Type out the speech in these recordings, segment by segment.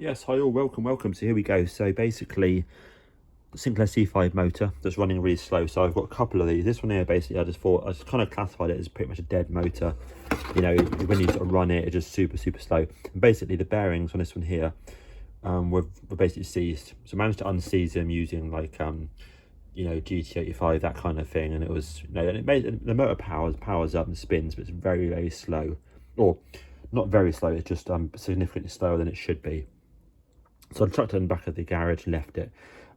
Yes, hi all, welcome. So here we go. So basically, Sinclair C5 motor that's running really slow. So I've got a couple of these. This one here, basically, I just kind of classified it as pretty much a dead motor. You know, when you sort of run it, it's just super slow. And basically, the bearings on this one here were basically seized. So I managed to unseize them using like you know, GT85, that kind of thing. And it was, you know, and it made the motor powers up and spins, but it's very slow, or not very slow. It's just significantly slower than it should be. So I chucked it in the back of the garage and left it.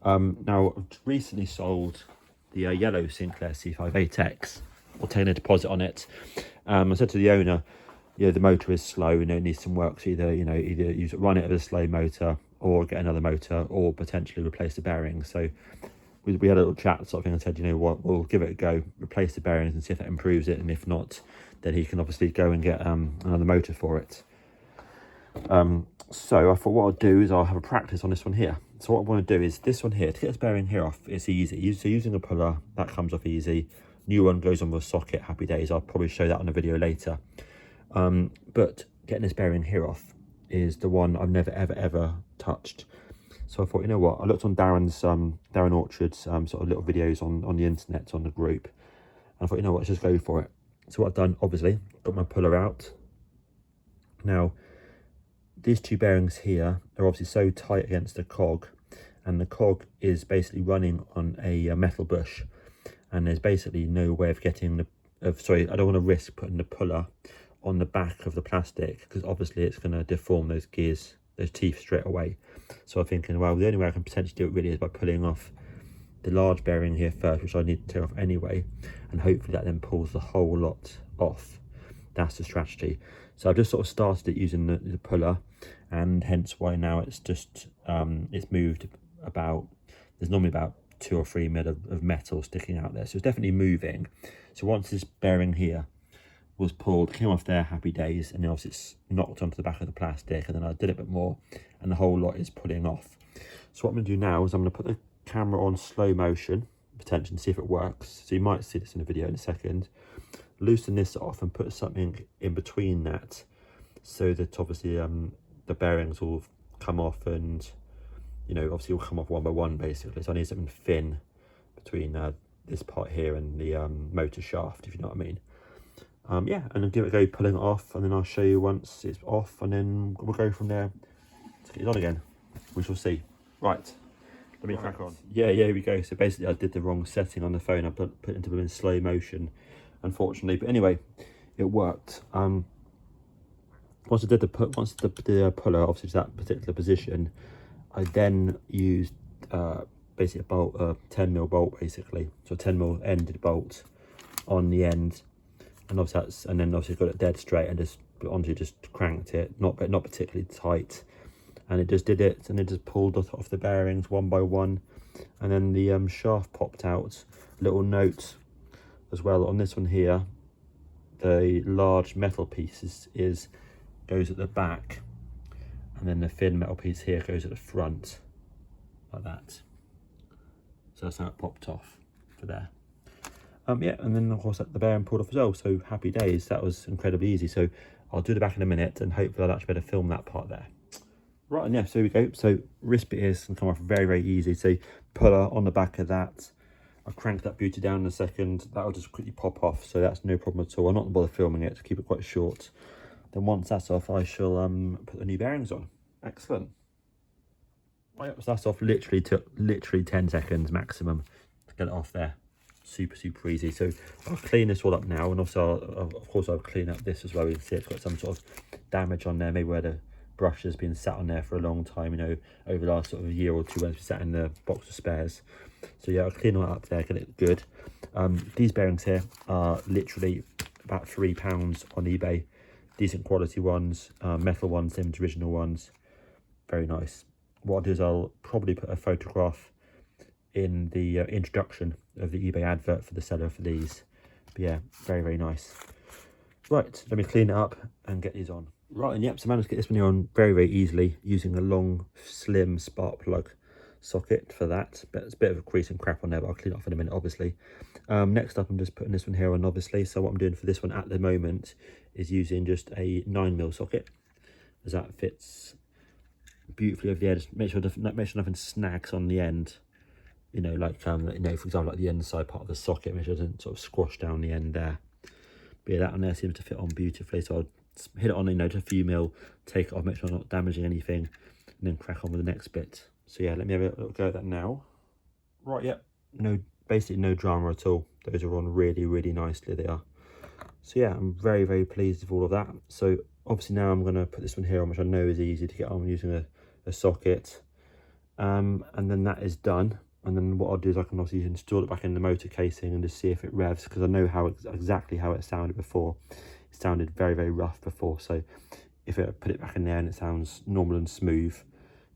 Now, I've recently sold the yellow Sinclair C5 or taken a deposit on it. I said to the owner, you know, the motor is slow, you know, it needs some work. So either run it as a slow motor or get another motor or potentially replace the bearings. So we had a little chat sort of thing and said, you know what, we'll give it a go, replace the bearings and see if that improves it. And if not, then he can obviously go and get another motor for it. So I thought what I'll do is I'll have a practice on this one here. So what I want to do is this one here, to get this bearing here off, it's easy. So using a puller, that comes off easy. New one goes on with a socket, happy days. I'll probably show that on a video later. But getting this bearing here off is the one I've never ever touched. So I thought, you know what, I looked on Darren Orchard's sort of little videos on the internet, on the group. And I thought, you know what, let's just go for it. So what I've done, obviously, got my puller out. Now, these two bearings here are obviously so tight against the cog, and the cog is basically running on a metal bush, and there's basically no way of getting I don't want to risk putting the puller on the back of the plastic, because obviously it's going to deform those gears, those teeth straight away. So I'm thinking, well, the only way I can potentially do it really is by pulling off the large bearing here first, which I need to take off anyway, and hopefully that then pulls the whole lot off. That's the strategy. So I've just sort of started it using the puller, and hence why now it's just it's moved about. There's normally about 2 or 3 mil of metal sticking out there, so it's definitely moving. So once this bearing here was pulled, came off there, happy days, and then obviously it's knocked onto the back of the plastic, and then I did a bit more, and the whole lot is pulling off. So what I'm going to do now is I'm going to put the camera on slow motion, potentially, and see if it works. So you might see this in the video in a second. Loosen this off and put something in between that, so that obviously the bearings will come off, and you know, obviously will come off one by one basically. So I need something thin between this part here and the motor shaft, if you know what I mean. Yeah, and then give it a go pulling it off, and then I'll show you once it's off, and then we'll go from there to get it on again. We shall see. Right, let me crack on. Yeah, here we go. So basically I did the wrong setting on the phone. I put it into in slow motion, unfortunately, but anyway, it worked. Once the puller obviously to that particular position, I then used basically a bolt, 10mm bolt basically, so a 10mm ended bolt on the end, and obviously then obviously got it dead straight, and just cranked it, not particularly tight, and it just did it, and it just pulled off the bearings one by one, and then the shaft popped out. Little note as well on this one here, the large metal piece goes at the back, and then the thin metal piece here goes at the front, like that. So that's how it popped off for there. Yeah, and then of course the bearing pulled off as well, so happy days. That was incredibly easy. So I'll do the back in a minute, and hopefully I'll actually be able to film that part there. Right, and yeah, so here we go. So wrist bit is can come off very easy. So puller on the back of that. I'll crank that beauty down in a second. That'll just quickly pop off, so that's no problem at all. I'm not going to bother filming it to keep it quite short. Then once that's off, I shall put the new bearings on. Excellent. Right, so that's off. Literally took 10 seconds maximum to get it off there. Super easy. So I'll clean this all up now, and also of course I'll clean up this as well. You can see it's got some sort of damage on there, maybe where the brush has been sat on there for a long time, you know, over the last sort of year or two when it's sat in the box of spares. So yeah, I'll clean all that up there, get it good. These bearings here are literally about £3 on eBay. Decent quality ones, metal ones, same as original ones. Very nice. What I'll do is I'll probably put a photograph in the introduction of the eBay advert for the seller for these. But yeah, very nice. Right, let me clean it up and get these on. Right, and yep, so I managed to get this one here on very easily using a long, slim spark plug socket for that. But it's a bit of a crease and crap on there, but I'll clean it off in a minute, obviously. Next up, I'm just putting this one here on, obviously. So what I'm doing for this one at the moment is using just a 9mm socket, as that fits beautifully over the edge. Make sure nothing snags on the end. You know, like you know, for example, like the inside part of the socket, make sure it doesn't sort of squash down the end there. But yeah, that one there seems to fit on beautifully. So I'll hit it on, you know, to a few mil, take it off, make sure I'm not damaging anything, and then crack on with the next bit. So yeah, let me have a little go at that now. Right, yeah, basically no drama at all. Those are on really, really nicely, they are. So yeah, I'm very, very pleased with all of that. So obviously now I'm going to put this one here on, which I know is easy to get on using a socket. And then that is done. And then what I'll do is I can obviously install it back in the motor casing and just see if it revs, because I know exactly how it sounded before. It sounded very, very rough before. So if I put it back in there and it sounds normal and smooth,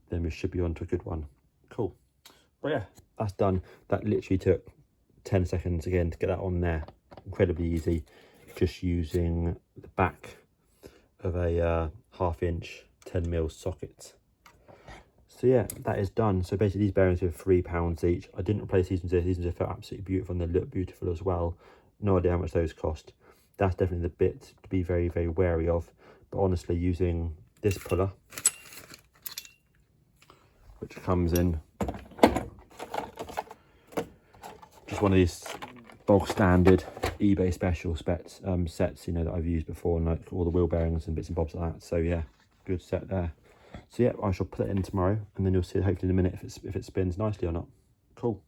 then we should be on to a good one. Cool. But yeah, that's done. That literally took 10 seconds again to get that on there. Incredibly easy. Just using the back of a 1/2 inch 10mm socket. So yeah, that is done. So basically these bearings were £3 each. I didn't replace these ones here. These ones felt absolutely beautiful and they look beautiful as well. No idea how much those cost. That's definitely the bit to be very, very wary of. But honestly, using this puller, which comes in just one of these bog standard eBay special sets, you know, that I've used before, and like all the wheel bearings and bits and bobs like that. So yeah, good set there. So yeah, I shall put it in tomorrow, and then you'll see hopefully in a minute if it spins nicely or not. Cool.